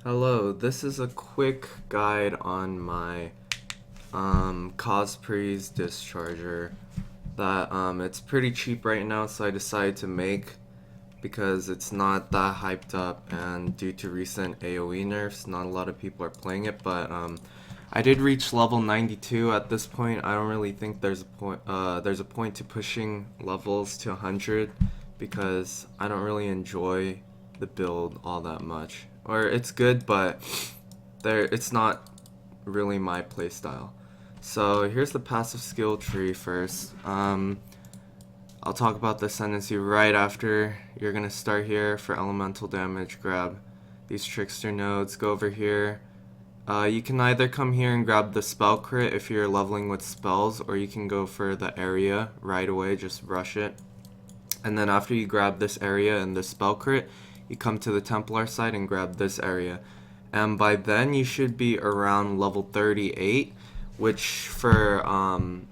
Hello, this is a quick guide on my Cospri's Discharger that it's pretty cheap right now, so I decided to make because it's not that hyped up, and due to recent AoE nerfs not a lot of people are playing it, but I did reach level 92 at this point. I don't really think there's a point to pushing levels to 100 because I don't really enjoy the build all that much. Or it's good, but it's not really my playstyle. So here's the passive skill tree first. I'll talk about the ascendancy right after. You're gonna start here for elemental damage. Grab these trickster nodes. Go over here. You can either come here and grab the spell crit if you're leveling with spells, or you can go for the area right away. Just rush it. And then after you grab this area and the spell crit, you come to the Templar side and grab this area. And by then you should be around level 38, which for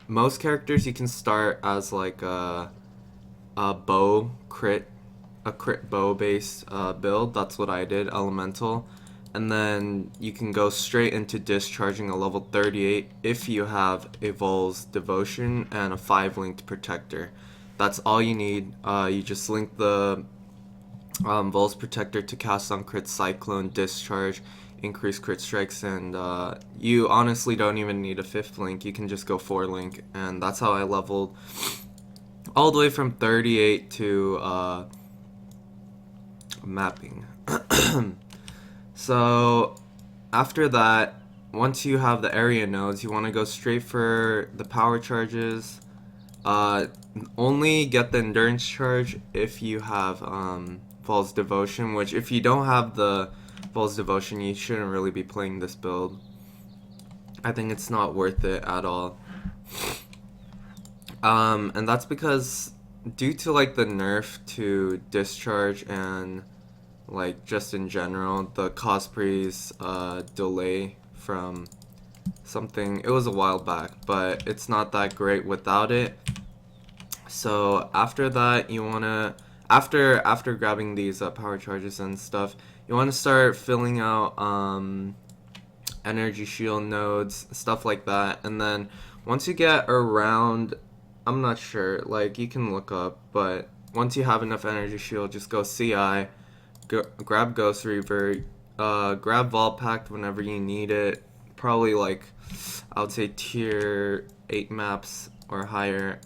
most characters you can start as like a crit bow based build. That's what I did, elemental. And then you can go straight into discharging a level 38 if you have a Vol's Devotion and a 5-linked protector. That's all you need. You just link the Vol's Protector to cast on crit, cyclone, discharge, increase crit strikes, and you honestly don't even need a 5th link. You can just go 4-link, and that's how I leveled all the way from 38 to mapping. So after that, once you have the area nodes, you want to go straight for the power charges. Only get the endurance charge if you have Vol's Devotion, which if you don't have the Vol's Devotion, you shouldn't really be playing this build. I think it's not worth it at all. And that's because due to like the nerf to Discharge and like just in general, the Cospri's delay from something, it was a while back, but it's not that great without it. So after that, you wanna after grabbing these power charges and stuff, you want to start filling out energy shield nodes, stuff like that. And then once you get around, I'm not sure, like you can look up, but once you have enough energy shield, just go CI, grab Ghost Reaver, grab Vault Pact whenever you need it. Probably like I would say tier 8 maps or higher.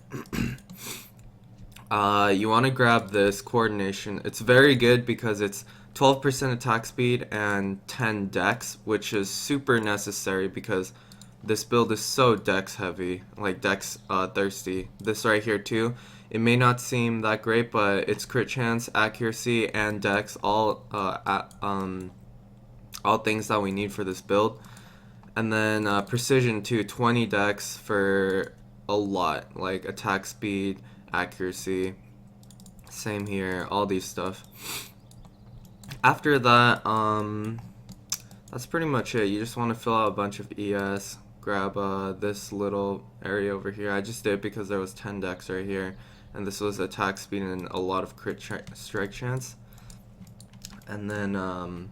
You want to grab this coordination. It's very good because it's 12% attack speed and 10 dex, which is super necessary because this build is so dex heavy, like dex thirsty. This right here too, it may not seem that great, but it's crit chance, accuracy, and dex, all things that we need for this build. And then precision too, 20 dex for a lot, like attack speed, accuracy, same here, all these stuff. After that, that's pretty much it. You just want to fill out a bunch of ES, grab this little area over here. I just did it because there was 10 dex right here, and this was attack speed and a lot of crit strike chance. And then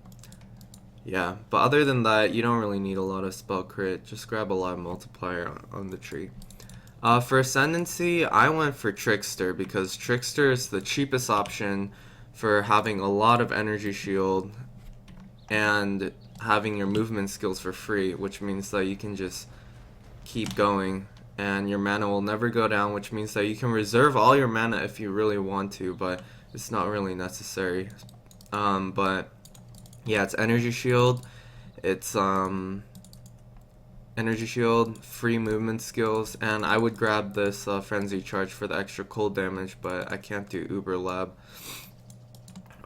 yeah, but other than that, you don't really need a lot of spell crit. Just grab a lot of multiplier on the tree. For Ascendancy, I went for Trickster because Trickster is the cheapest option for having a lot of energy shield and having your movement skills for free, which means that you can just keep going and your mana will never go down, which means that you can reserve all your mana if you really want to, but it's not really necessary. But yeah, it's energy shield, it's energy shield, free movement skills, and I would grab this frenzy charge for the extra cold damage, but I can't do Uber Lab.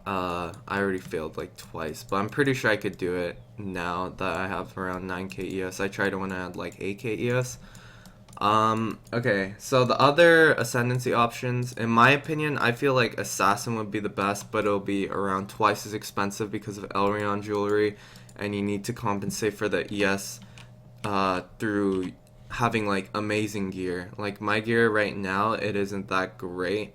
I already failed like twice, but I'm pretty sure I could do it now that I have around 9k ES. I tried it when I had like 8k ES. Okay, so the other Ascendancy options, in my opinion, I feel like Assassin would be the best, but it'll be around twice as expensive because of Elrion jewelry, and you need to compensate for the ES through having like amazing gear. Like my gear right now, it isn't that great,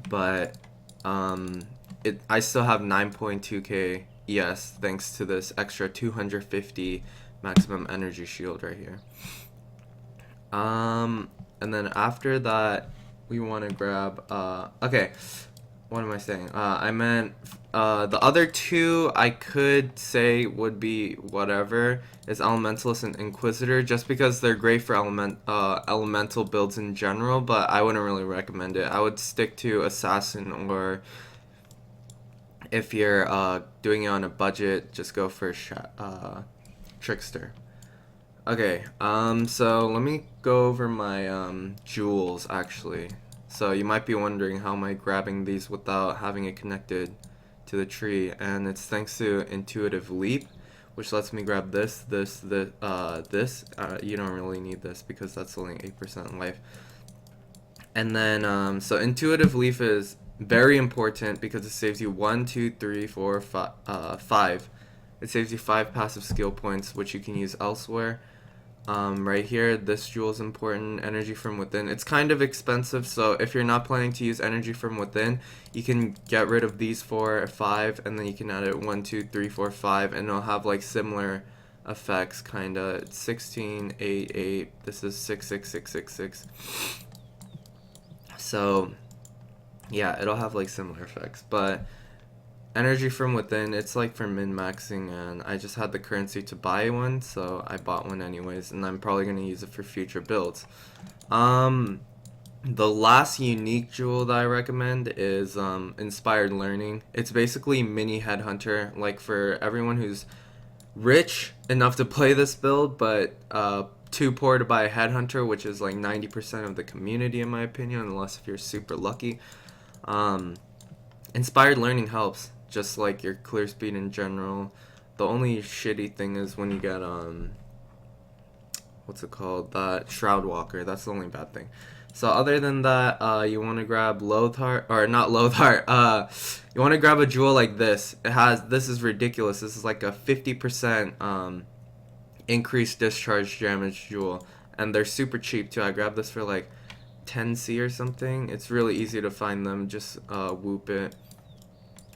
but I still have 9.2k ES thanks to this extra 250 maximum energy shield right here. And then after that, we want to grab, okay, what am I saying? I meant, the other two I could say would be whatever, is Elementalist and Inquisitor, just because they're great for elemental builds in general, but I wouldn't really recommend it. I would stick to Assassin, or if you're, doing it on a budget, just go for Trickster. Okay, so let me go over my, jewels, actually. So you might be wondering, how am I grabbing these without having it connected to the tree? And it's thanks to Intuitive Leap, which lets me grab this. You don't really need this because that's only 8% life. And then, so Intuitive Leap is very important because it saves you 1, 2, 3, 4, 5. It saves you 5 passive skill points, which you can use elsewhere. Right here, this jewel is important. Energy from within. It's kind of expensive, so if you're not planning to use energy from within, you can get rid of these 4 or 5, and then you can add it 1, 2, 3, 4, 5, and it'll have like similar effects, kinda. It's 16, 8, 8. This is 6, 6, 6, 6, 6. So, yeah, it'll have like similar effects, but energy from within, it's like for min-maxing, and I just had the currency to buy one, so I bought one anyways, and I'm probably going to use it for future builds. The last unique jewel that I recommend is Inspired Learning. It's basically mini Headhunter, like for everyone who's rich enough to play this build, but too poor to buy a Headhunter, which is like 90% of the community in my opinion, unless if you're super lucky. Inspired Learning helps, just like your clear speed in general. The only shitty thing is when you get what's it called, that Shroud Walker. That's the only bad thing. So other than that, you want to grab Loathheart, or not Loathheart, you want to grab a jewel like this. This is ridiculous. This is like a 50% increased discharge damage jewel, and they're super cheap too. I grabbed this for like 10C or something. It's really easy to find them. Just whoop it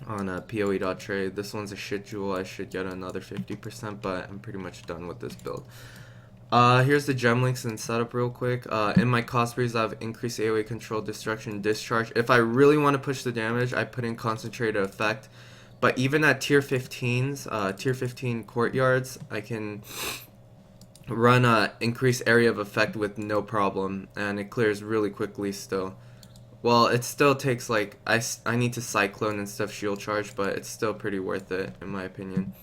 on a PoE.trade. This one's a shit jewel. I should get another 50%, but I'm pretty much done with this build. Here's the gem links and setup real quick. In my Cospris, I have increased AoE control, destruction, discharge. If I really want to push the damage, I put in concentrated effect. But even at tier 15s, tier 15 courtyards, I can run increased area of effect with no problem, and it clears really quickly still. Well, it still takes like, I need to cyclone instead of shield charge, but it's still pretty worth it in my opinion.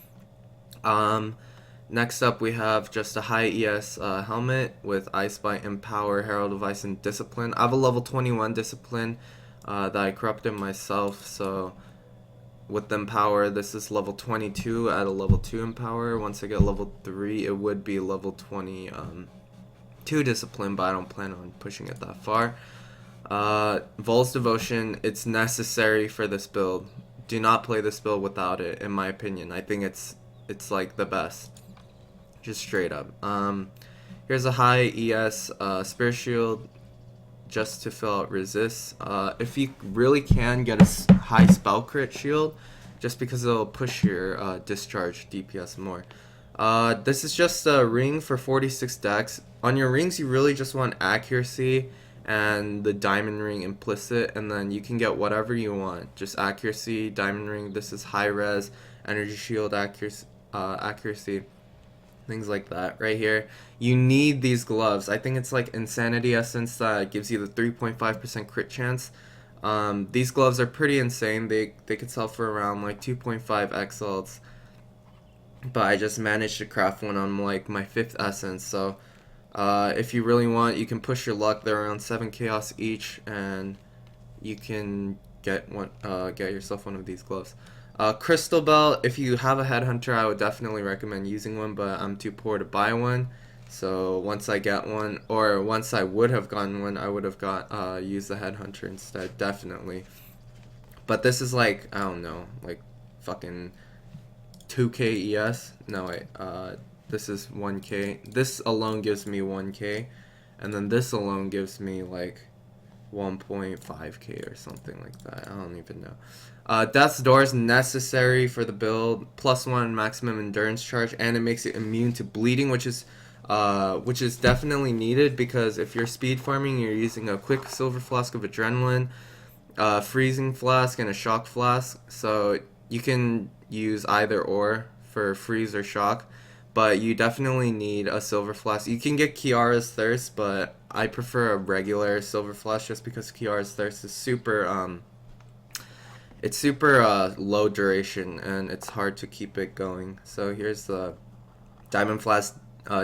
Next up, we have just a high ES helmet with Ice Bite, Empower, Herald of Ice, and Discipline. I have a level 21 Discipline that I corrupted myself, so with the Empower, this is level 22 at a level 2 Empower. Once I get level 3, it would be level 22 Discipline, but I don't plan on pushing it that far. Vol's Devotion, it's necessary for this build. Do not play this build without it, in my opinion. I think it's like the best. Just straight up. Here's a high ES Spirit Shield just to fill out resist. If you really can, get a high spell crit shield, just because it'll push your discharge DPS more. This is just a ring for 46 dex. On your rings, you really just want accuracy and the diamond ring implicit, and then you can get whatever you want. Just accuracy, diamond ring. This is high res, energy shield, accuracy. Things like that right here. You need these gloves. I think it's like Insanity Essence that gives you the 3.5% crit chance. These gloves are pretty insane. They could sell for around like 2.5 XLs, but I just managed to craft one on like my 5th essence. So if you really want, you can push your luck. They're around 7 chaos each, and you can get yourself one of these gloves. Crystal Belt, if you have a Headhunter, I would definitely recommend using one, but I'm too poor to buy one. So once I get one, or once I would have gotten one, I would have used the Headhunter instead, definitely. But this is like, I don't know, like fucking 2k ES? No, wait, this is 1k. This alone gives me 1k, and then this alone gives me like 1.5k or something like that. I don't even know. Death's Door is necessary for the build, +1 maximum endurance charge, and it makes it immune to bleeding, which is definitely needed because if you're speed farming, you're using a quick silver flask of adrenaline, a freezing flask, and a shock flask. So you can use either or for freeze or shock, but you definitely need a silver flask. You can get Kiara's Thirst, but I prefer a regular silver flask just because Kiara's Thirst is super it's super low duration and it's hard to keep it going. So here's the diamond flask,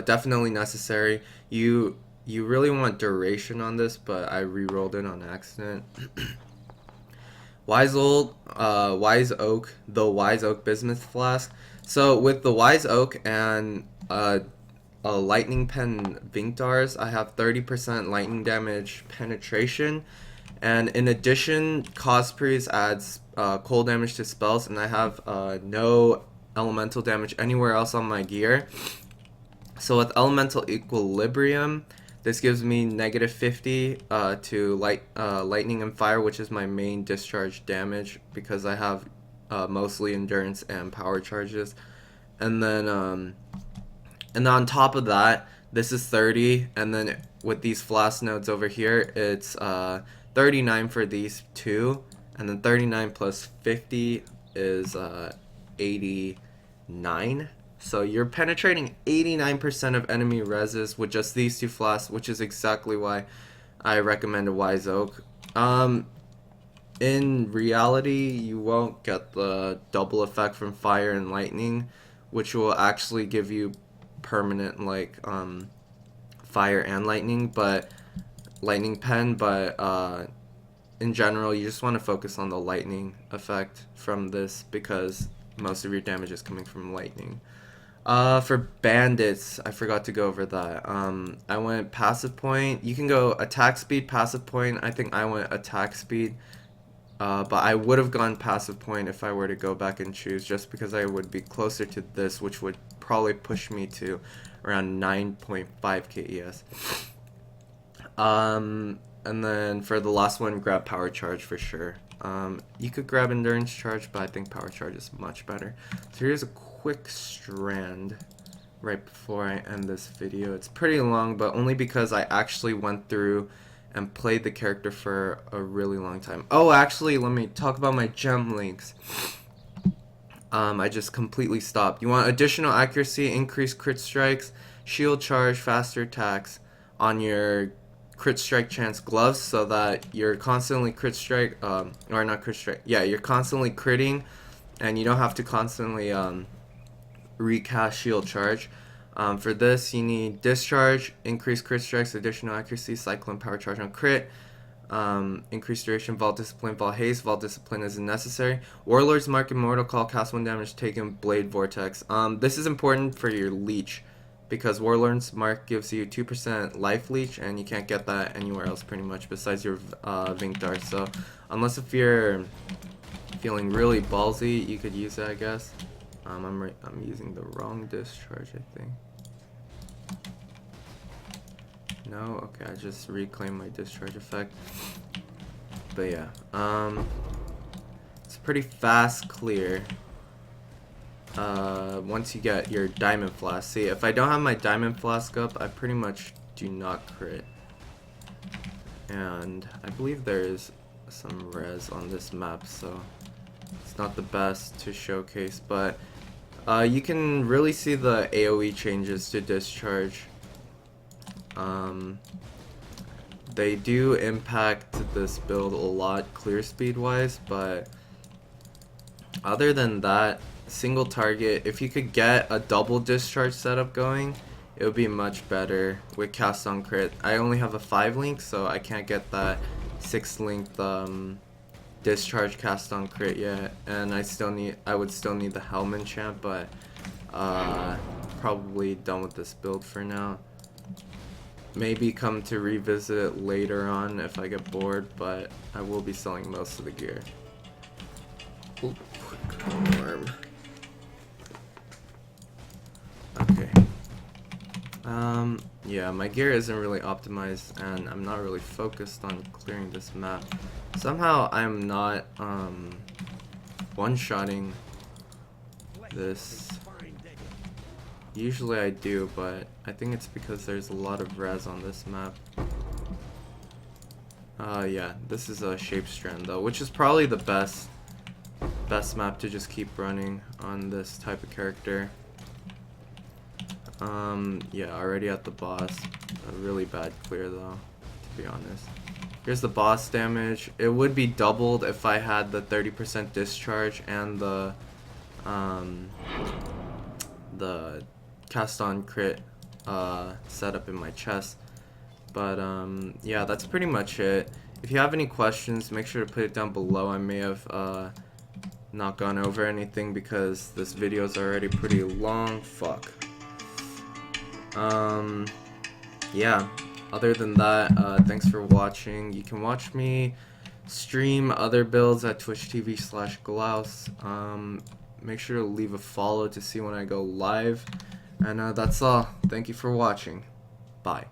definitely necessary. You really want duration on this, but I re-rolled it on accident. Wise Oak, the Wise Oak Bismuth Flask. So with the Wise Oak and a Lightning Pen Vinctars, I have 30% lightning damage penetration. And in addition, Cospri adds cold damage to spells, and I have no elemental damage anywhere else on my gear. So with Elemental Equilibrium, this gives me -50 to lightning and fire, which is my main discharge damage because I have mostly endurance and power charges. And then on top of that, this is 30, and then with these flask nodes over here, it's 39 for these two, and then 39 plus 50 is 89. So you're penetrating 89% of enemy reses with just these two flasks, which is exactly why I recommend a Wise Oak. In reality, you won't get the double effect from fire and lightning, which will actually give you permanent fire and lightning, but lightning pen, but in general you just want to focus on the lightning effect from this because most of your damage is coming from lightning. For bandits, I forgot to go over that. I went passive point. You can go attack speed, passive point. I think I went attack speed, but I would have gone passive point if I were to go back and choose, just because I would be closer to this, which would probably push me to around 9.5 KES. And then for the last one, grab power charge for sure. You could grab endurance charge, but I think power charge is much better. So here's a quick strand right before I end this video. It's pretty long, but only because I actually went through and played the character for a really long time. Oh, actually, let me talk about my gem links. I just completely stopped. You want additional accuracy, increased crit strikes, shield charge, faster attacks on your crit strike chance gloves, so that you're constantly crit strike, or not crit strike, yeah, you're constantly critting, and you don't have to constantly recast shield charge. For this, you need Discharge, increased crit strikes, additional accuracy, cyclone power charge on crit, increased duration, Vault Discipline, Vault Haste. Vault Discipline isn't necessary. Warlord's Mark, Immortal Call, cast 1 damage taken, Blade Vortex. This is important for your leech, because Warlord's Mark gives you 2% life leech, and you can't get that anywhere else pretty much besides your Vinctar. So unless if you're feeling really ballsy, you could use it, I guess. I'm using the wrong discharge, I think. No? Okay, I just reclaimed my discharge effect. But yeah, it's pretty fast clear. Once you get your diamond flask. See, if I don't have my diamond flask up, I pretty much do not crit. And I believe there is some res on this map, so it's not the best to showcase, but you can really see the AoE changes to Discharge. They do impact this build a lot clear speed wise, but other than that, single target, if you could get a double Discharge setup going, it would be much better with cast on crit. I only have a 5 link, so I can't get that 6 linked Discharge cast on crit yet, and I would still need the Helm enchant, but probably done with this build for now. Maybe come to revisit it later on if I get bored, but I will be selling most of the gear. Ooh, quick arm. Okay. Yeah, my gear isn't really optimized, and I'm not really focused on clearing this map. Somehow I'm not one-shotting this. Usually I do, but I think it's because there's a lot of res on this map. Yeah, this is a Shape Strand though, which is probably the best map to just keep running on this type of character. Yeah, already at the boss. A really bad clear though, to be honest. Here's the boss damage. It would be doubled if I had the 30% discharge and the cast on crit setup in my chest. But yeah, that's pretty much it. If you have any questions, make sure to put it down below. I may have not gone over anything because this video is already pretty long. Fuck. Yeah, other than that, thanks for watching. You can watch me stream other builds at twitch.tv/Glaus. Make sure to leave a follow to see when I go live. And that's all. Thank you for watching. Bye.